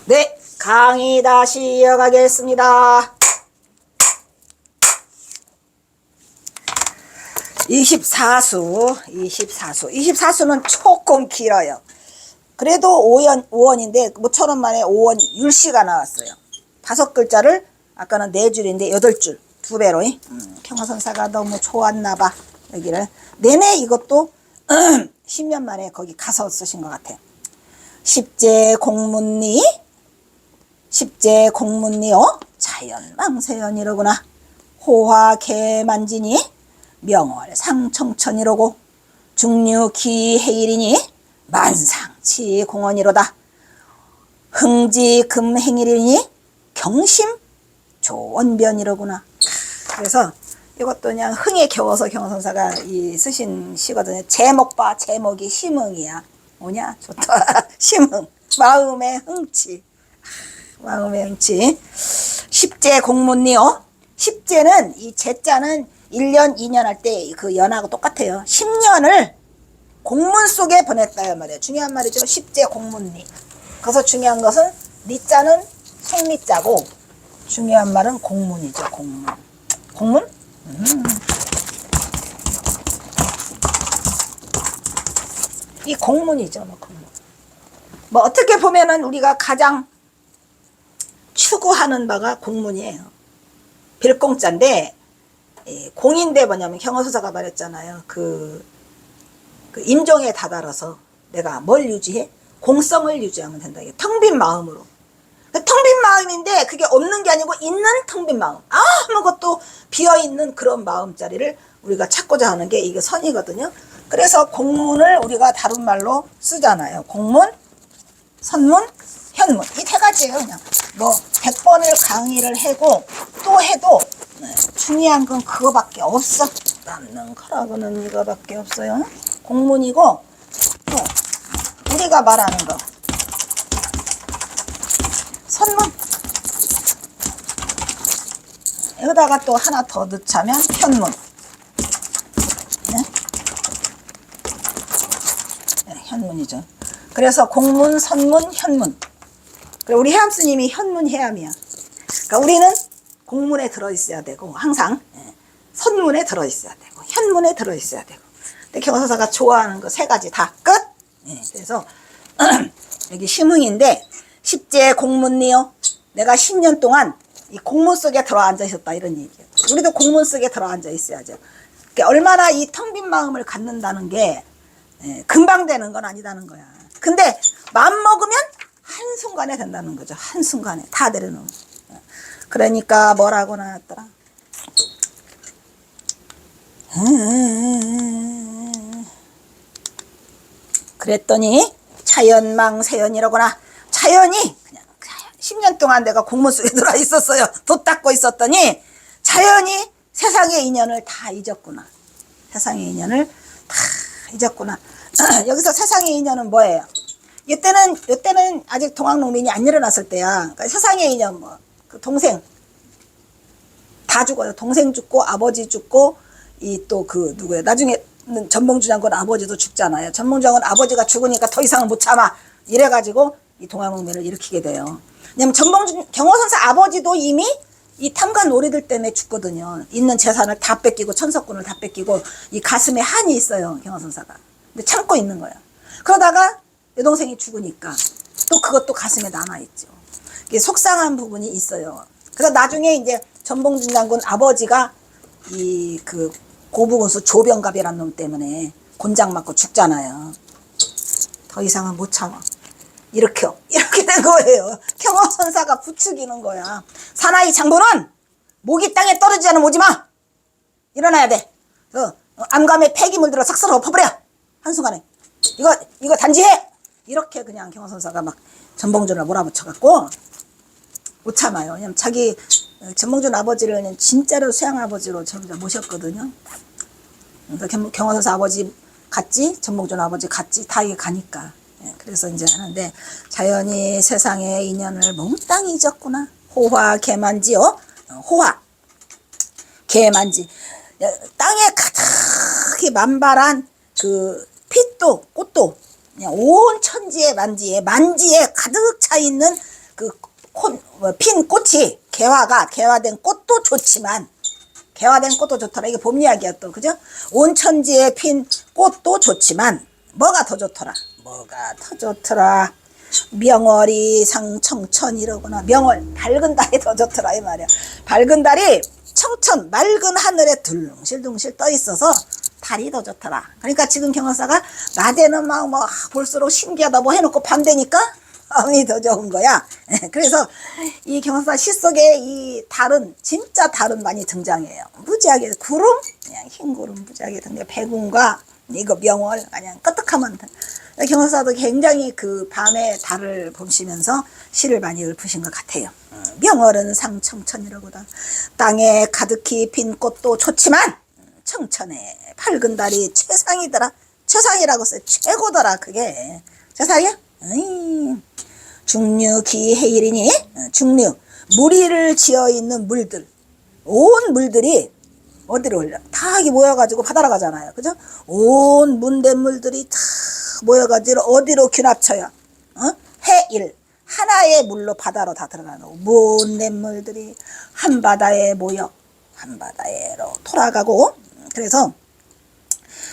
네, 강의 다시 이어가겠습니다. 24수는 조금 길어요. 그래도 5원인데 모처럼 만에 5원 율시가 나왔어요. 5글자를 아까는 4줄인데 8줄 2배로. 경화선사가 너무 좋았나봐. 여기를 내내 이것도 10년 만에 거기 가서 쓰신 것 같아요. 십제공문리 자연망세연이로구나. 호화개만지니 명월상청천이로고 중류기해일이니 만상치공원이로다. 흥지금행일이니 경심조원변이로구나. 그래서 이것도 그냥 흥에 겨워서 경선사가 쓰신 시거든요. 제목 봐. 제목이 심흥이야. 뭐냐? 좋다. 심흥. 마음의 흥치. 마음의 흥치. 십제공문리요. 십제는 이 제자는 1년, 2년 할 때 그 연하고 똑같아요. 10년을 공문 속에 보냈다 말이에요. 중요한 말이죠. 십제공문리. 그래서 중요한 것은 리자는 속리자고 중요한 말은 공문이죠. 공문. 공문? 이 공문이죠. 공문. 어떻게 보면은 우리가 가장 추구하는 바가 공문이에요. 빌공자인데 공인데 뭐냐면 경허서사가 말했잖아요. 그 임종에 다다라서 내가 뭘 유지해? 공성을 유지하면 된다. 텅 빈 마음으로. 텅 빈 마음인데 그게 없는 게 아니고 있는 텅 빈 마음. 아무것도 비어있는 그런 마음자리를 우리가 찾고자 하는 게 이게 선이거든요. 그래서 공문을 우리가 다른 말로 쓰잖아요. 공문, 선문, 현문. 이 3가지예요. 그냥 100번을 강의를 하고 또 해도 중요한 건 그거밖에 없어. 남는 거라고는 이거밖에 없어요. 공문이고 우리가 말하는 거 선문. 여기다가 또 하나 더 넣자면 현문. 네? 네, 현문이죠. 그래서 공문, 선문, 현문. 그리고 우리 해암 스님이 현문 해암이야. 그러니까 우리는 공문에 들어있어야 되고 항상 선문에 들어있어야 되고 현문에 들어있어야 되고. 근데 경서사가 좋아하는 거 3가지 다 끝. 그래서 여기 심흥인데 십제공문리요. 내가 10년 동안 이 공문 속에 들어앉아 있었다 이런 얘기예요. 우리도 공문 속에 들어앉아 있어야죠. 그러니까 얼마나 이 텅 빈 마음을 갖는다는 게 금방 되는 건 아니다는 거야. 근데 마음 먹으면 한순간에 된다는 거죠. 한순간에 다 내려놓는 거야. 그러니까 뭐라고 나왔더라. 그랬더니 자연망세연이라거나 자연이 그냥 10년 동안 내가 공문 속에 들어 있었어요. 돛 닦고 있었더니 자연이 세상의 인연을 다 잊었구나. 세상의 인연을 다 잊었구나. 여기서 세상의 인연은 뭐예요? 이때는 아직 동학농민이 안 일어났을 때야. 그러니까 세상의 인연 그 동생 다 죽어요. 동생 죽고 아버지 죽고 또 누구예요? 나중에 전봉주 장군 아버지도 죽잖아요. 전봉주 장군 아버지가 죽으니까 더 이상은 못 참아. 이래가지고 이 동학농민을 일으키게 돼요. 왜냐면 전봉주 경호선사 아버지도 이미 이 탐관 놀이들 때문에 죽거든요. 있는 재산을 다 뺏기고 천석군을 다 뺏기고 이 가슴에 한이 있어요. 경호선사가. 근데 참고 있는 거야. 그러다가 여동생이 죽으니까 또 그것도 가슴에 남아있죠. 이게 속상한 부분이 있어요. 그래서 나중에 이제 전봉준 장군 아버지가 고부군수 조병갑이라는 놈 때문에 곤장 맞고 죽잖아요. 더 이상은 못 참아. 이렇게 된 거예요. 경호선사가 부추기는 거야. 사나이 장군은 목이 땅에 떨어지지 않으면 오지마. 일어나야 돼. 암감에 폐기물 들어 싹쓸어 엎어버려. 한순간에. 이거 단지해. 이렇게 그냥 경호선사가 막 전봉준을 몰아붙여갖고 못 참아요. 왜냐면 자기 전봉준 아버지를 진짜로 수양 아버지로 저기다 모셨거든요. 그러니까 경호선사 아버지 같지, 전봉준 아버지 같지, 다 이게 가니까. 그래서 이제 하는데 자연이 세상의 인연을 몽땅 잊었구나. 호화 개만지요. 호화 개만지. 땅에 가득히 만발한 빛도 꽃도 그냥 온 천지의 만지에 가득 차 있는 핀 꽃이 개화된 꽃도 좋지만, 개화된 꽃도 좋더라. 이게 봄 이야기야 또, 그죠? 온 천지에 핀 꽃도 좋지만, 뭐가 더 좋더라? 명월이 상청천이로구나. 명월, 밝은 달이 더 좋더라, 이 말이야. 밝은 달이 청천, 맑은 하늘에 둥실둥실 떠 있어서 달이 더 좋더라. 그러니까 지금 경화사가 낮에는 막 볼수록 신기하다 뭐 해놓고 밤되니까 마음이 더 좋은 거야. 그래서 이 경화사 시 속에 이 달은, 진짜 달은 많이 등장해요. 무지하게 구름, 그냥 흰 구름 무지하게 등장. 백운과 이거 명월, 그냥 끄떡하면 경화사도 굉장히 그 밤에 달을 보시면서 시를 많이 읊으신 것 같아요. 명월은 상청천이라고다. 땅에 가득히 핀 꽃도 좋지만 청천에 밝은 달이 최상이더라. 최상이라고 써요. 최고더라. 그게 최상이야? 중류 기해일이니, 중류 무리를 지어 있는 물들, 온 물들이 어디로 올려? 다 이게 모여가지고 바다로 가잖아요. 그죠? 온 문대물들이 다 모여가지고 어디로 균합쳐요? 해일, 하나의 물로 바다로 다 들어가는 거고, 문대물들이 한 바다에 모여 한 바다로 돌아가고. 그래서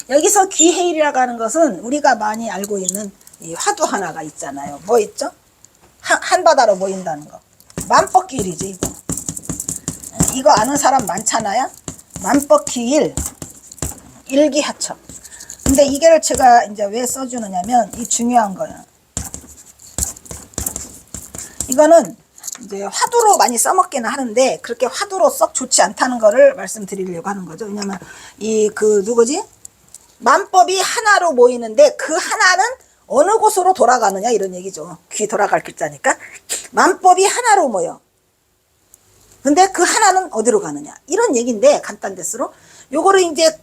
여기서 귀해일이라고 하는 것은 우리가 많이 알고 있는 이 화두 하나가 있잖아요. 뭐 있죠? 한 바다로 모인다는 거. 만법기일이지, 이거. 이거 아는 사람 많잖아요? 만법기일, 일기하처. 근데 이게를 제가 이제 왜 써주느냐면, 이 중요한 거예요. 이거는 이제 화두로 많이 써먹기는 하는데, 그렇게 화두로 썩 좋지 않다는 거를 말씀드리려고 하는 거죠. 왜냐면, 누구지? 만법이 하나로 모이는데, 그 하나는 어느 곳으로 돌아가느냐, 이런 얘기죠. 귀 돌아갈 글자니까. 만법이 하나로 모여. 근데 그 하나는 어디로 가느냐, 이런 얘기인데, 간단대스로. 요거를 이제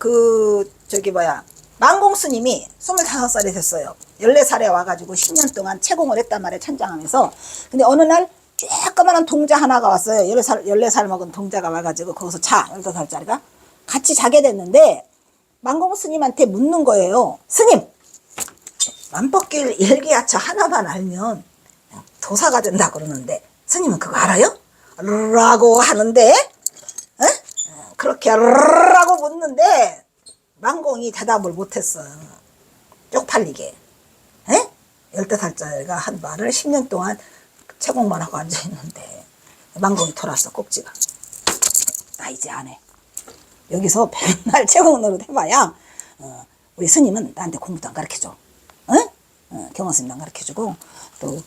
만공 스님이 25살이 됐어요. 14살에 와가지고 10년 동안 채공을 했단 말이에요. 천장하면서. 근데 어느 날 조그만한 동자 하나가 왔어요. 14살 먹은 동자가 와가지고 거기서 15살짜리가. 같이 자게 됐는데, 만공 스님한테 묻는 거예요. 스님! 만법길 일기하처 하나만 알면 도사가 된다 그러는데, 스님은 그거 알아요? 라고 하는데, 그렇게 라고 묻는데, 만공이 대답을 못했어요. 쪽팔리게. 15살짜리가 한 말을 10년 동안 채공만 하고 앉아있는데, 만공이 돌았어, 꼭지가. 나 이제 안 해. 여기서 맨날 채공 노릇 해봐야, 우리 스님은 나한테 공부도 안 가르쳐줘. 경화스님도 안 가르쳐주고, 또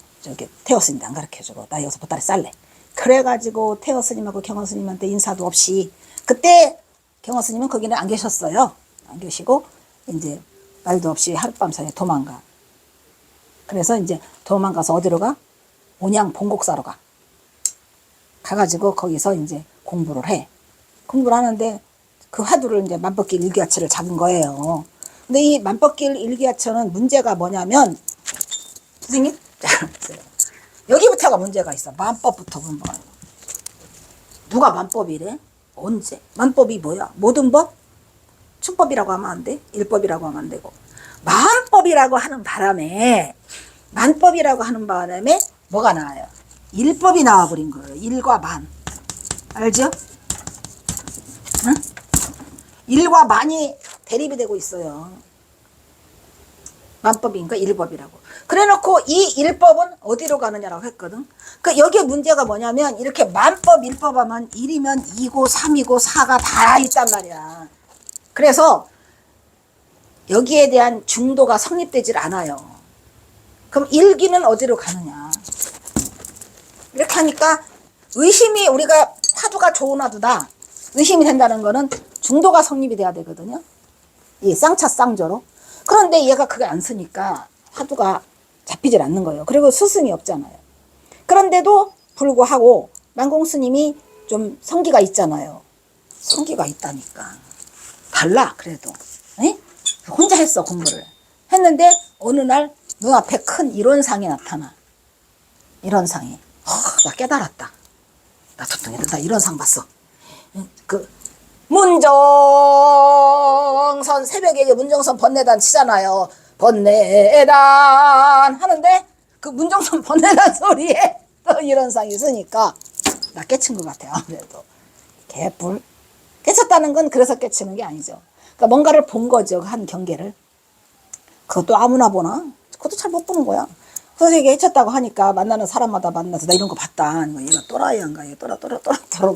태호스님도 안 가르쳐주고, 나 여기서 보따리 쌀래. 그래가지고 태호스님하고 경화스님한테 인사도 없이, 그때 경화스님은 거기는 안 계셨어요. 안 계시고 이제 말도 없이 하룻밤 사이에 도망가. 그래서 이제 도망가서 어디로 가? 온양 봉곡사로 가. 가가지고 거기서 이제 공부를 해. 공부를 하는데 그 화두를 이제 만법길 일기하처를 잡은 거예요. 근데 이 만법길 일기하처는 문제가 뭐냐면, 선생님, 여기부터가 문제가 있어. 만법부터 보면 누가 만법이래? 언제? 만법이 뭐야? 모든 법? 춘법이라고 하면 안 돼? 일법이라고 하면 안 되고. 만법이라고 하는 바람에 뭐가 나와요? 일법이 나와버린 거예요. 일과 만. 알죠? 응? 일과 만이 대립이 되고 있어요. 만법인가 일법이라고. 그래놓고 이 일법은 어디로 가느냐라고 했거든. 그 여기에 문제가 뭐냐면, 이렇게 만법 일법 하면 1이면 2고 3이고 4가 다 있단 말이야. 그래서 여기에 대한 중도가 성립되질 않아요. 그럼 일기는 어디로 가느냐. 이렇게 하니까 의심이, 우리가 화두가 좋은 화두다, 의심이 된다는 거는 중도가 성립이 돼야 되거든요. 이 쌍차 쌍조로. 그런데 얘가 그게 안 쓰니까 화두가 잡히질 않는 거예요. 그리고 스승이 없잖아요. 그런데도 불구하고 만공 스님이 좀 성기가 있잖아요. 성기가 있다니까. 달라, 그래도. 혼자 했어, 공부를. 했는데 어느 날 눈앞에 큰 이론상이 나타나. 이론상이. 나 깨달았다. 나 도통이 나 이론상 봤어. 문정선, 새벽에 문정선 번뇌단 치잖아요. 번뇌단 하는데 그 문정선 번뇌단 소리에 이런 상이 있으니까 나 깨친 것 같아요. 아무래도 개뿔 깨쳤다는 건 그래서 깨치는 게 아니죠. 그러니까 뭔가를 본 거죠. 한 경계를. 그것도 아무나 보나? 그것도 잘 못 보는 거야. 그래서 이게 해쳤다고 하니까 만나는 사람마다 만나서 나 이런 거 봤다. 얘가 또라이인가? 얘가 또라인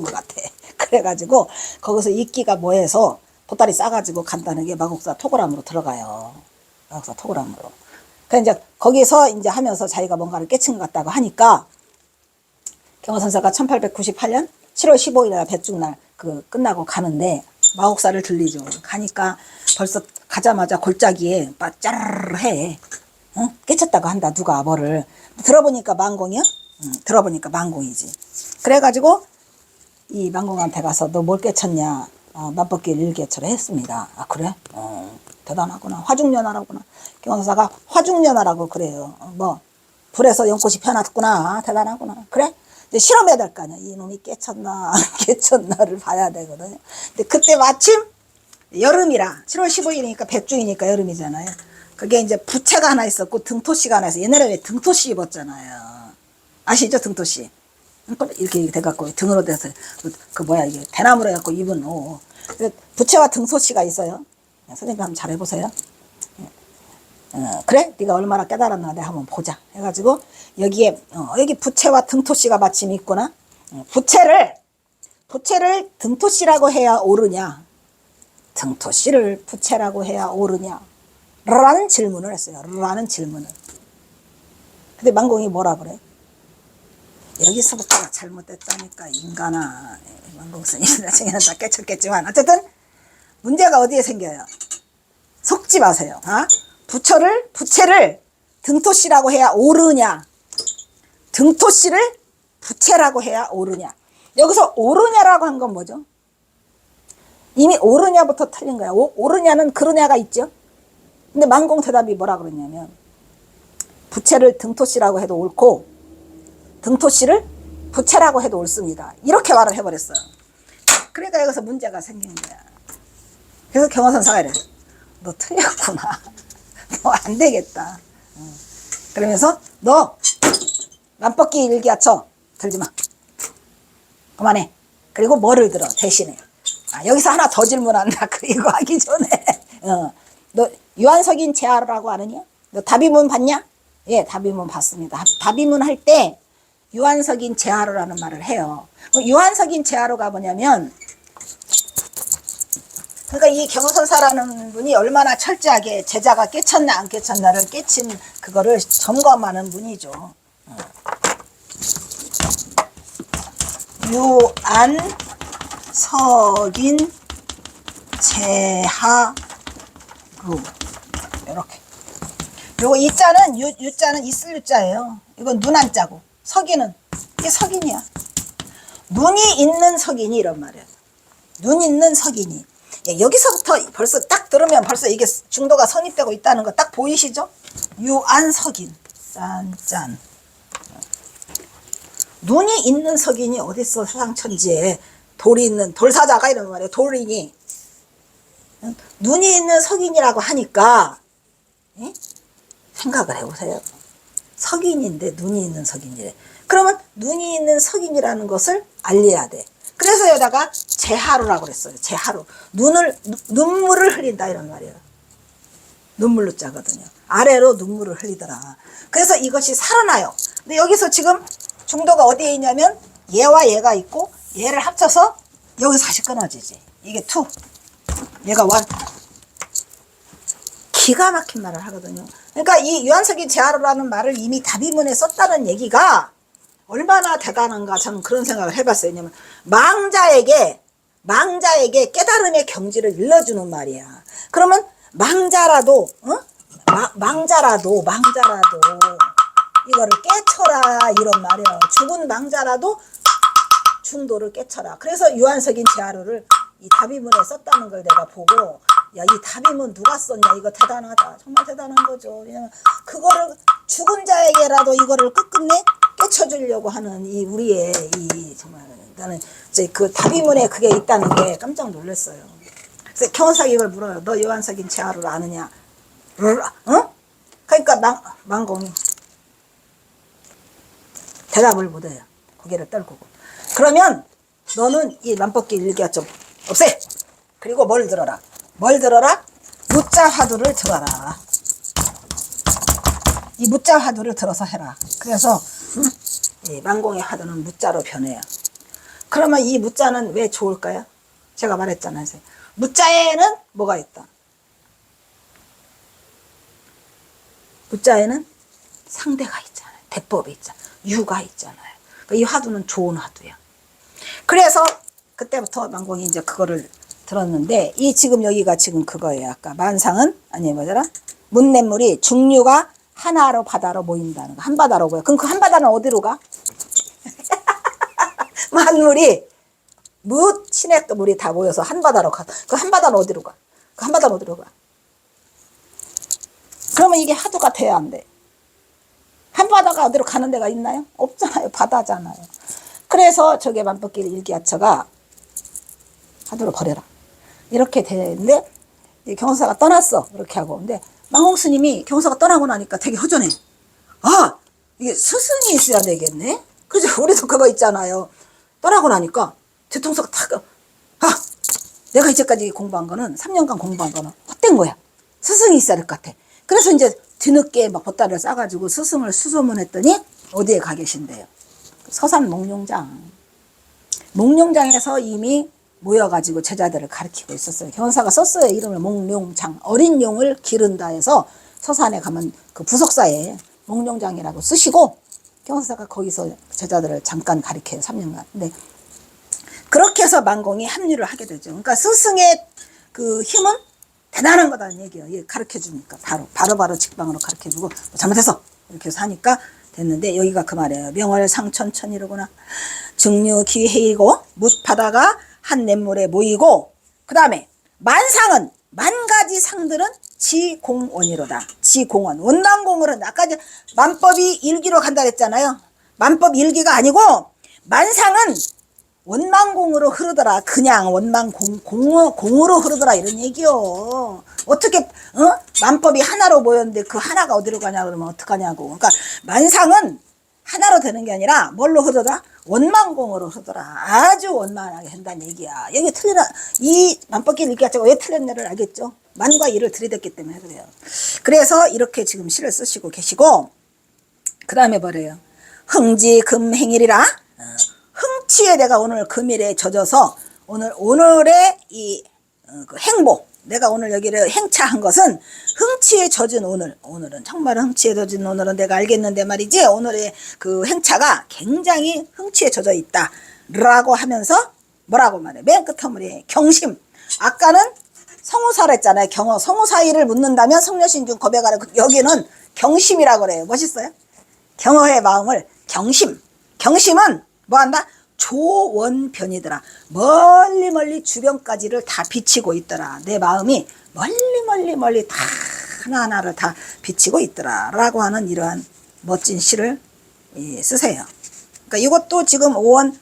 것 같아. 그래가지고 거기서 이끼가 뭐해서 보따리 싸가지고 간다는 게 마곡사 토고람으로 들어가요. 마곡사 토고람으로. 그래서 이제 거기서 이제 하면서 자기가 뭔가를 깨친 것 같다고 하니까 경호선사가 1898년 7월 15일에 배중날 그 끝나고 가는데 마곡사를 들리죠. 가니까 벌써 가자마자 골짜기에 빠짜르르 해. 응? 깨쳤다고 한다. 누가 뭐를. 들어보니까 망공이야? 들어보니까 망공이지. 그래가지고 이 망공한테 가서 너 뭘 깨쳤냐? 맞벗길 일개처럼 했습니다. 아 그래? 대단하구나. 화중연화라구나. 경호사가 화중연화라고 그래요. 뭐 불에서 연꽃이 펴났구나. 대단하구나. 그래? 이제 실험해야 될 거 아니야. 이놈이 깨쳤나 안 깨쳤나를 봐야 되거든요. 근데 그때 마침 여름이라 7월 15일이니까 백중이니까 여름이잖아요. 그게 이제 부채가 하나 있었고 등토씨가 하나 있어. 옛날에 왜 등토씨 입었잖아요. 아시죠? 등토씨. 이렇게 돼갖고 등으로 돼서 그 뭐야 이게 대나무로 해갖고 입은 옷. 부채와 등토씨가 있어요. 선생님 한번 잘 해보세요. 그래? 네가 얼마나 깨달았나 내가 한번 보자 해가지고 여기에 여기 부채와 등토씨가 마침 있구나. 부채를 등토씨라고 해야 옳으냐 등토씨를 부채라고 해야 옳으냐 라는 질문을 했어요. 라는 질문을. 근데 망공이 뭐라 그래? 여기서부터가 잘못됐다니까 인간아. 망공 스님 나중에는 다 깨쳤겠지만 어쨌든 문제가 어디에 생겨요? 속지 마세요. 부채를 등토씨라고 해야 옳으냐 등토씨를 부채라고 해야 옳으냐. 여기서 옳으냐라고 한 건 뭐죠? 이미 옳으냐부터 틀린 거야. 옳으냐는 그러냐가 있죠. 근데 망공 대답이 뭐라 그러냐면 부채를 등토씨라고 해도 옳고 등토씨를 부채라고 해도 옳습니다. 이렇게 말을 해버렸어요. 그러니까 여기서 문제가 생긴 거야. 그래서 경호선사가 이래. 너 틀렸구나. 너 안 되겠다. 그러면서 너 맞벗기 일기야쳐 들지 마. 그만해. 그리고 뭐를 들어 대신에. 여기서 하나 더 질문한다. 그리고 하기 전에 너 유한석인 제하라고 아느냐? 너 다비문 봤냐? 예, 다비문 봤습니다. 다비문 할 때 유한석인 제하로라는 말을 해요. 유한석인 제하로가 뭐냐면 그러니까 이 경호선사라는 분이 얼마나 철저하게 제자가 깨쳤나 안 깨쳤나를 깨친 그거를 점검하는 분이죠. 유한석인 제하루 이렇게. 요거 이자는 유자는 있을 유자예요. 이건 눈 한자고 석인은 이게 석인이야. 눈이 있는 석인이 이런 말이야. 눈 있는 석인이. 여기서부터 벌써 딱 들으면 벌써 이게 중도가 성립되고 있다는 거 딱 보이시죠? 유한석인 짠짠. 눈이 있는 석인이 어딨어. 세상 천지에 돌이 있는 돌사자가 이런 말이에요. 돌이니 눈이 있는 석인이라고 하니까 생각을 해보세요. 석인인데 눈이 있는 석인이래. 그러면 눈이 있는 석인이라는 것을 알려야 돼. 그래서 여기다가 제하루라고 그랬어요. 제하루. 눈물을 흘린다 이런 말이에요. 눈물로 짜거든요. 아래로 눈물을 흘리더라. 그래서 이것이 살아나요. 근데 여기서 지금 중도가 어디에 있냐면 얘와 얘가 있고 얘를 합쳐서 여기서 다시 끊어지지. 이게 투. 얘가 원. 기가 막힌 말을 하거든요. 그러니까 이 유한석이 제하루라는 말을 이미 다비문에 썼다는 얘기가 얼마나 대단한가 저는 그런 생각을 해봤어요. 왜냐면 망자에게 깨달음의 경지를 일러주는 말이야. 그러면 망자라도 이거를 깨쳐라 이런 말이에요. 죽은 망자라도 중도를 깨쳐라. 그래서 유한석인 제하루를 이 다비문에 썼다는 걸 내가 보고 야, 이 다비문 누가 썼냐? 이거 대단하다. 정말 대단한 거죠. 왜냐면 그거를 죽은 자에게라도 이거를 끝끝내 깨쳐주려고 하는 이 우리의 이 정말 나는 이제 그 다비문에 그게 있다는 게 깜짝 놀랐어요. 그래서 경호사가 이걸 물어요. 너 유한석인 제하루를 아느냐? 그러니까 망공이 대답을 못해요. 고개를 떨구고. 그러면 너는 이 만법기 일기가 좀 없애. 그리고 뭘 들어라. 뭘 들어라? 무자 화두를 들어라. 이 무자 화두를 들어서 해라. 그래서 이 만공의 화두는 무자로 변해요. 그러면 이 무자는 왜 좋을까요? 제가 말했잖아요. 무자에는 뭐가 있다? 무자에는 상대가 있잖아요. 대법이 있잖아요. 유가 있잖아요. 그러니까 이 화두는 좋은 화두야. 그래서 그때부터 만공이 이제 그거를 들었는데, 이 지금 여기가 지금 그거예요. 아까 만상은 아니 뭐더라? 문냇물이 중류가 하나로 바다로 모인다는 거. 한 바다로고요. 그럼 그 한 바다는 어디로 가? 만물이 시냇 물이 다 모여서 한 바다로 가. 그 한 바다는 어디로 가? 그 한 바다는 어디로 가? 그러면 이게 화두가 돼야 안 돼. 한 바다가 어디로 가는 데가 있나요? 없잖아요. 바다잖아요. 그래서 저게 만법기 일기야처가 화두를 버려라. 이렇게 되는데, 경사가 떠났어. 이렇게 하고. 근데 만공스님이 경사가 떠나고 나니까 되게 허전해. 아, 이게 스승이 있어야 되겠네? 그죠? 우리도 그거 있잖아요. 떠나고 나니까 뒤통수가 탁, 내가 이제까지 공부한 거는, 3년간 공부한 거는 헛된 거야. 스승이 있어야 될 것 같아. 그래서 이제 뒤늦게 막 보따리를 싸가지고 스승을 수소문했더니 어디에 가 계신대요? 서산 목룡장. 목룡장에서 이미 모여가지고 제자들을 가르치고 있었어요. 경사가 썼어요. 이름을 목룡장. 어린 용을 기른다 해서 서산에 가면 그 부석사에 목룡장이라고 쓰시고, 경사가 거기서 제자들을 잠깐 가르쳐요. 3년간. 근데 그렇게 해서 만공이 합류를 하게 되죠. 그러니까 스승의 그 힘은 대단한 거다는 얘기예요. 가르쳐 주니까 바로 직방으로 가르쳐 주고, 잘못해서 이렇게 해서 하니까 됐는데, 여기가 그 말이에요. 명월상천천이로구나. 증류 기회이고 묻바다가 한 냇물에 모이고, 그 다음에 만상은, 만 가지 상들은 지공원이로다. 지공원. 원만공으로는 아까 이제 만법이 일기로 간다 했잖아요. 만법 일기가 아니고 만상은 원만공으로 흐르더라. 그냥 원만공으로 흐르더라. 이런 얘기요. 어떻게 만법이 하나로 모였는데 그 하나가 어디로 가냐 그러면 어떡하냐고. 그러니까 만상은 하나로 되는 게 아니라 뭘로 흐르더라? 원만공으로 흐르더라. 아주 원만하게 한다는 얘기야. 여기 틀리나, 이 만법기 일기가 왜 틀렸냐를 알겠죠? 만과 이를 들이댔기 때문에 그래요. 그래서 이렇게 지금 시를 쓰시고 계시고, 그 다음에 뭐래요? 흥지금행일이라. 흥치에 내가 오늘 금일에 젖어서 오늘의 이 그 행복, 내가 오늘 여기를 행차한 것은 흥치에 젖은 오늘은 정말 흥치에 젖은 오늘은 내가 알겠는데 말이지, 오늘의 그 행차가 굉장히 흥치에 젖어 있다 라고 하면서 뭐라고 말해? 맨 끝머리에 경심. 아까는 성우사를 했잖아요. 성우사의를 묻는다면 성녀신중 고백하라. 여기는 경심이라고 그래요. 멋있어요? 경어의 마음을 경심은 뭐한다? 조원변이더라. 멀리 주변까지를 다 비치고 있더라. 내 마음이 멀리 다 하나하나를 다 비치고 있더라 라고 하는 이러한 멋진 시를 쓰세요. 그러니까 이것도 지금 오원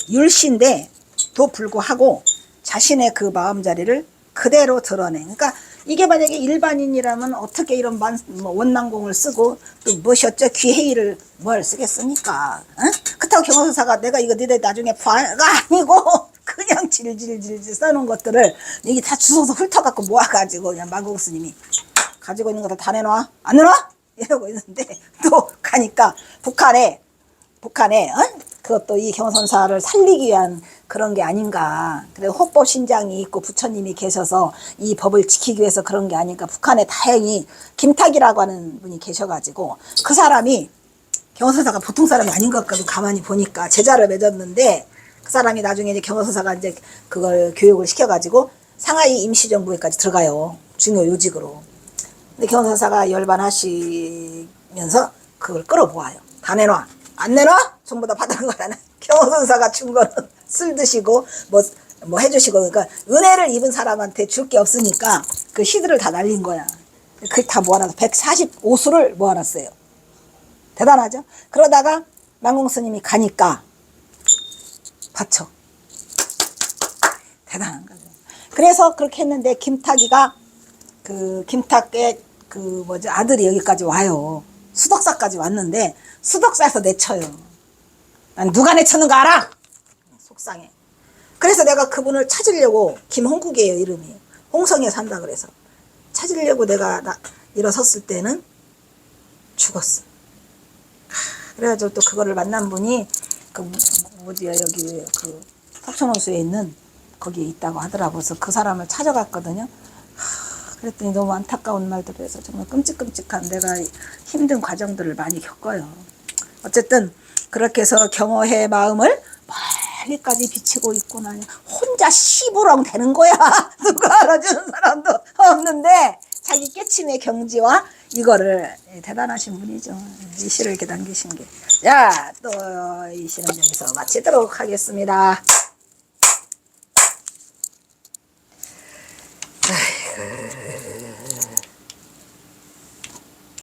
율시인데도 불구하고 자신의 그 마음자리를 그대로 드러내. 그러니까 이게 만약에 일반인이라면 어떻게 이런 원만공을 쓰고 또 무엇이었죠? 귀해의를 뭘 쓰겠습니까? 그렇다고 경호사가 내가 이거 너네 나중에 봐가 아니고 그냥 질질 써놓은 것들을 여기 다 주워서 훑어갖고 모아가지고 그냥 만공스님이 가지고 있는 거 다 내놔? 안 내놔? 이러고 있는데 또 가니까 북한에 그것도 이 경선사를 살리기 위한 그런 게 아닌가. 그래 호법 신장이 있고 부처님이 계셔서 이 법을 지키기 위해서 그런 게 아닌가. 북한에 다행히 김탁이라고 하는 분이 계셔가지고 그 사람이 경선사가 보통 사람이 아닌 것 같거든. 가만히 보니까 제자를 맺었는데 그 사람이 나중에 이제 경선사가 이제 그걸 교육을 시켜가지고 상하이 임시정부에까지 들어가요. 중요 요직으로. 근데 경선사가 열반하시면서 그걸 끌어모아요. 다 내놔. 안 내놔? 전부 다 받은 거라는. 경선사가 준 거는 술 드시고 뭐 해주시고, 그러니까 은혜를 입은 사람한테 줄 게 없으니까 그 시들을 다 날린 거야. 그게 다 모아놔서 145수를 모아놨어요. 대단하죠? 그러다가 만공스님이 가니까 바쳐. 대단한 거죠. 그래서 그렇게 했는데 김탁이가 김탁의 아들이 여기까지 와요. 수덕사까지 왔는데 수덕사에서 내쳐요. 난 누가 내쳤는 거 알아? 속상해. 그래서 내가 그분을 찾으려고, 김홍국이에요 이름이. 홍성에 산다 그래서 찾으려고 내가 일어섰을 때는 죽었어. 그래가지고 또 그거를 만난 분이 그 뭐지요, 여기 그 석촌호수에 있는 거기에 있다고 하더라고. 그래서 그 사람을 찾아갔거든요. 그랬더니 너무 안타까운 말들을 해서 정말 끔찍끔찍한, 내가 힘든 과정들을 많이 겪어요. 어쨌든 그렇게 해서 경어의 마음을 멀리까지 비치고 있구나. 혼자 시부렁 되는 거야. 누가 알아주는 사람도 없는데 자기 깨침의 경지와 이거를, 대단하신 분이죠. 이 시를 이렇게 남기신 게. 자, 또 이 시는 여기서 마치도록 하겠습니다.